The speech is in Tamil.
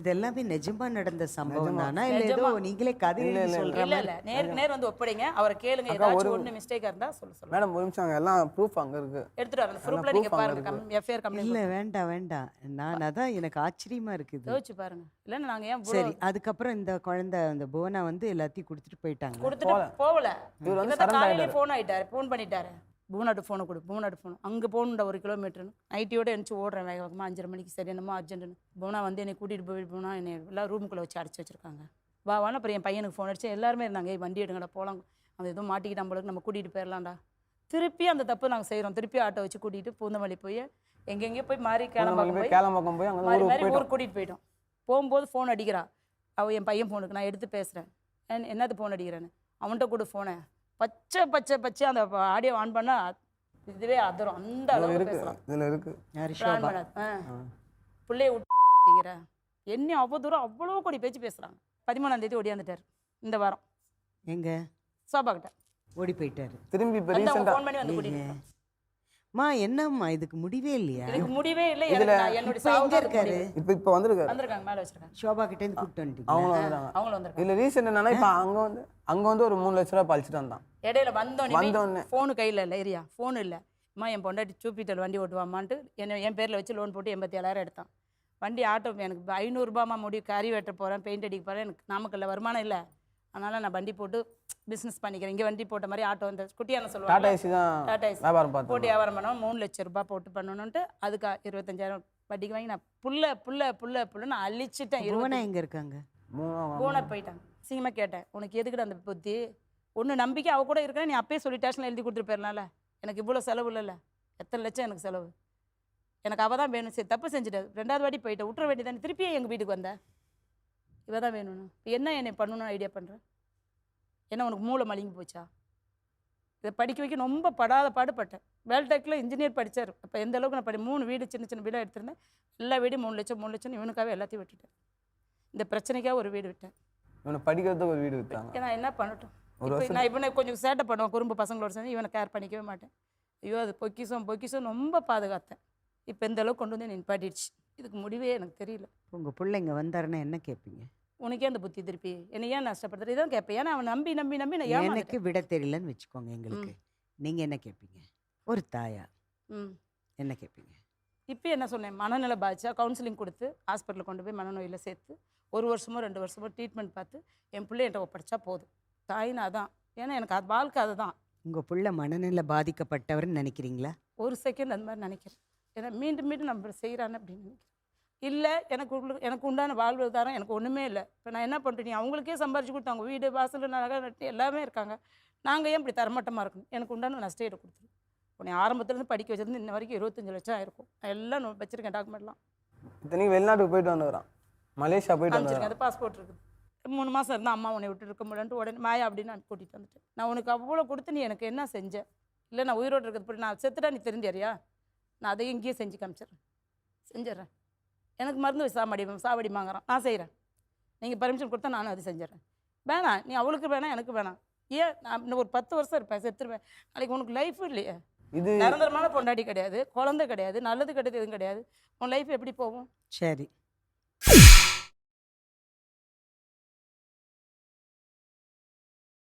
இதெல்லாமே நிஜமா நடந்த சம்பவம் தானா இல்ல ஏதோ நீங்களே கதை சொல்ற இல்ல இல்ல நேருக்கு நேர் வந்து ஒப்படைங்க அவரை கேளுங்க ஏதாச்சும் ஒண்ணு மிஸ்டேக்கா இருந்தா சொல்லுங்க மேடம் ஒரு நிமிஷம் அங்க எல்லாம் ப்ரூஃப் அங்க இருக்கு எடுத்துட்டு வரேன் ப்ரூஃப்ல நீங்க பாருங்க எஃப்ஐஆர் கம்ப்ளைண்ட் இல்ல வேண்டாம் வேண்டாம் நான் அதான் எனக்கு ஆச்சரியமா இருக்குது யோசிச்சு பாருங்க இல்லன்னா நாங்க ஏன் சரி அதுக்கப்புறம் இந்த குழந்தை அந்த புவனா வந்து எல்லாத்தையும் கொடுத்துட்டு போயிட்டாங்க கொடுத்துட்டு போகல இவர் வந்து இவன் காலையில ஃபோன் ஆயிட்டாரு ஃபோன் பண்ணிட்டாரு பூனாட்டு ஃபோனை கொடு பூனாட்டு ஃபோன் அங்கே போகணுண்டா 1 கிலோமீட்டர்னு நைட்டியோட எழுந்துச்சு ஓடுறேன் வேக வேகமாக 5:30 மணிக்கு சரி என்னமோ அர்ஜென்ட்டுன்னு பூனா வந்து என்னை கூட்டிகிட்டு போய் பூனா என்னை எல்லாம் ரூமுக்குள்ளே வச்சு அடைச்சி வச்சிருக்காங்க வான்னு அப்புறம் என் பையனுக்கு ஃபோன் அடிச்சு எல்லாருமே இருந்தாங்க வண்டி எடுங்கடா போகலாம் அவன் எதுவும் மாட்டிக்கிட்டான் போல நம்ம கூட்டிகிட்டு போயிடலாம்டா திருப்பி அந்த தப்பு நாங்கள் செய்கிறோம் திருப்பி ஆட்டோ வச்சு கூட்டிகிட்டு பூந்தமல்லி போய் எங்கெங்கேயோ போய் மாறி கேளம்பாக்கம் போய் அங்க மாறி ஊருக்கு கூட்டிகிட்டு போயிட்டோம் போகும்போது ஃபோன் அடிக்கிறா அவள் என் பையன் ஃபோனுக்கு நான் எடுத்து பேசுகிறேன் என்னது ஃபோன் அடிக்கிறேன்னு அவன்கிட்ட கூட ஃபோனை பச்சை பச்சை பச்சை அந்த ஆடியோ ஆன் பண்ணா இதுவே அதரும் அந்த அளவுக்கு பேசலாம் இதுல இருக்கு பிள்ளைய விட்டுங்கிற என்ன அவ்வளோ தூரம் அவ்வளோ கோடி பேச்சு பேசுறாங்க 13ஆம் தேதி ஓடியாந்துட்டார் இந்த வாரம் எங்க சோபா கிட்ட ஓடி போயிட்டாரு திரும்பி இப்ப ரீசெண்டா ஃபோன் பண்ணி வந்து கூட்டிட்டு மா என்னம்மா இதுக்கு முடிவே இல்லையா எனக்கு முடிவே இல்லை என்னோட எங்க இருக்காரு இப்ப வந்திருக்காரு வந்திருக்காங்க மேல வச்சிருக்காங்க ஷோபா கிட்ட இருந்து கூப்பிட்டு வந்துட்டீங்க அவங்க வந்தாங்க அவங்கள வந்திருக்காங்க இல்ல ரீசெண்ட் என்னன்னா இப்ப அங்க வந்து ஒரு 3 லட்சம் ரூபாய் பழிச்சிட்டு வந்தான் இடையில வந்தோடனே ஃபோனு கையில் இல்லை ஏரியா ஃபோனு இல்லை அம்மா என் பொண்டாட்டி ஜூபிட்டர் வண்டி ஓட்டுவாமான்ட்டு என் பேரில் வச்சு லோன் போட்டு 87,000 எடுத்தான் வண்டி ஆட்டோ எனக்கு 500 ரூபாய்மா முடியும் கறி வெட்ட போகிறேன் பெயிண்ட் அடிக்க போகிறேன் எனக்கு நாமக்கல்ல வருமானம் இல்லை அதனால் நான் வண்டி போட்டு பிஸ்னஸ் பண்ணிக்கிறேன் இங்கே வண்டி போட்ட மாதிரி ஆட்டோ வந்து குட்டியான சொல்லுவாங்க டாடா ஏசி தான் வியாபாரம் பார்த்து போட்டு வியாபாரம் பண்ணோம் 3 லட்சம் ரூபாய் போட்டு பண்ணணுன்ட்டு அதுக்கு 25,000 வட்டிக்கு வாங்கி நான் புல்ல அழிச்சிட்டேன். புவனா எங்கே இருக்காங்க? போனர் போயிட்டாங்க. சீக்கிரமாக கேட்டேன் உனக்கு எதுக்கிட்ட அந்த புத்தி ஒன்று நம்பிக்கை அவ கூட இருக்கிறேன் நீ அப்பயே சொல்லி டேஷனில் எழுதி கொடுத்துட்டு போயிடலாம்ல எனக்கு இவ்வளோ செலவு இல்லைல்ல எத்தனை லட்சம் எனக்கு செலவு எனக்கு அவள் தான் வேணும் சரி தப்பு செஞ்சுட்டேன் 2வது வாட்டி போயிட்டேன் விட்டுற வேண்டி தானே திருப்பியே எங்கள் வீட்டுக்கு வந்தேன் இவ தான் வேணும்னு இப்போ என்ன என்னை பண்ணணும்னு ஐடியா பண்ணுறேன் என்ன உனக்கு மூளை மலிங்கி போச்சா இதை படிக்க வைக்க ரொம்ப படாத பாடுபட்டேன் வேல்டெக்கில் இன்ஜினியர் படித்தார் அப்போ எந்த அளவுக்கு நான் 3 வீடு சின்ன சின்ன வீடாக எடுத்திருந்தேன் எல்லா வீடும் 3 லட்சம் இவனுக்காகவே எல்லாத்தையும் விட்டுட்டேன் இந்த பிரச்சனைக்காக ஒரு வீடு விட்டேன் இவனை படிக்கிறதுக்கு ஒரு வீடு விட்டாங்க நான் என்ன பண்ணட்டும் நான் இவனை கொஞ்சம் சேட்டை பண்ணுவேன் குறும்பு பசங்களோட சேர்ந்து இவனை கேர் பண்ணிக்கவே மாட்டேன் ஐயோ அது பொக்கிசம் ரொம்ப பாதுகாத்தேன் இப்போ இந்த அளவுக்கு கொண்டு வந்து நிப்பாட்டிடுச்சு இதுக்கு முடிவே எனக்கு தெரியல. உங்கள் பிள்ளைங்க வந்தாருன்னா என்ன கேட்பீங்க? உனக்கே அந்த புத்தி திருப்பி என்னை ஏன் நஷ்டப்படுத்துறது இதான் கேட்பேன் ஏன்னா அவன் நம்பி நான் எனக்கு விட தெரியலன்னு வச்சுக்கோங்க எங்களுக்கு நீங்கள் என்ன கேட்பீங்க ஒரு தாயா? என்ன கேட்பீங்க? இப்போ என்ன சொன்னேன் மனநிலை பாதிச்சா கவுன்சிலிங் கொடுத்து ஹாஸ்பிட்டலில் கொண்டு போய் மனநோயில் சேர்த்து 1 வருஷமோ 2 வருஷமோ ட்ரீட்மெண்ட் பார்த்து என் பிள்ளை என்கிட்ட ஒப்படைச்சா போதும் தாயினா அதான் ஏன்னா எனக்கு அது வாழ்க்கை அதுதான். உங்கள் பிள்ளை மனநிலை பாதிக்கப்பட்டவர்னு நினைக்கிறீங்களா? ஒரு செகண்ட் அந்த மாதிரி நினைக்கிறேன் ஏன்னா மீண்டும் நம்ம செய்கிறான்னு அப்படின்னு நினைக்கிறேன். இல்லை எனக்கு உண்டான வாழ்வாதாரம் எனக்கு ஒன்றுமே இல்லை. இப்போ நான் என்ன பண்ணுறேன் நீ அவங்களுக்கே சம்பாரிச்சு கொடுத்தாங்க வீடு வாசல் நகை நட்டு எல்லாமே இருக்காங்க நாங்கள் ஏன் இப்படி தரமட்டமாக இருக்கணும் எனக்கு உண்டான நஷ்டம் கொடுத்துரும். உன்னை ஆரம்பத்துலேருந்து படிக்க வச்சது இன்ன வரைக்கும் 25 லட்சம் ஆயிருக்கும் நான் எல்லாம் வச்சுருக்கேன் டாக்குமெண்ட்லாம். இத்தனைக்கு வெளிநாட்டுக்கு போயிட்டு வந்துடுறான் மலேசியா போயிட்டு வந்துடுறேன் அது பாஸ்போர்ட் இருக்குது 3 மாதம் இருந்தால் அம்மா உன்னை விட்டு இருக்க முடியலன்ட்டு உடனே மாயா அப்படின்னு நான் கூட்டிகிட்டு வந்துட்டேன். நான் உனக்கு அவ்வளோ கொடுத்து நீ எனக்கு என்ன செஞ்சேன் இல்லை நான் உயிரோடு இருக்கிறது போய் நான் செத்துட்டா நீ தெரிஞ்சாரியா நான் அதையும் இங்கேயே செஞ்சு செஞ்சிடறேன் எனக்கு மருந்து சாவடி வாங்குறான் நான் செய்கிறேன் நீங்கள் பர்மிஷன் கொடுத்தா நானும் அது செஞ்சிடறேன். வேணாம் நீ அவளுக்கு வேணாம் எனக்கு வேணாம் ஏன் நான் இன்னும் ஒரு 10 வருஷம் இருப்பேன் செத்துருவேன் நாளைக்கு உனக்கு லைஃப் இல்லையே இது நிரந்தரமான பொண்டாடி கிடையாது குழந்தை கிடையாது நல்லது கிடையாது எதுவும் கிடையாது உன் லைஃப் எப்படி போகும்? சரி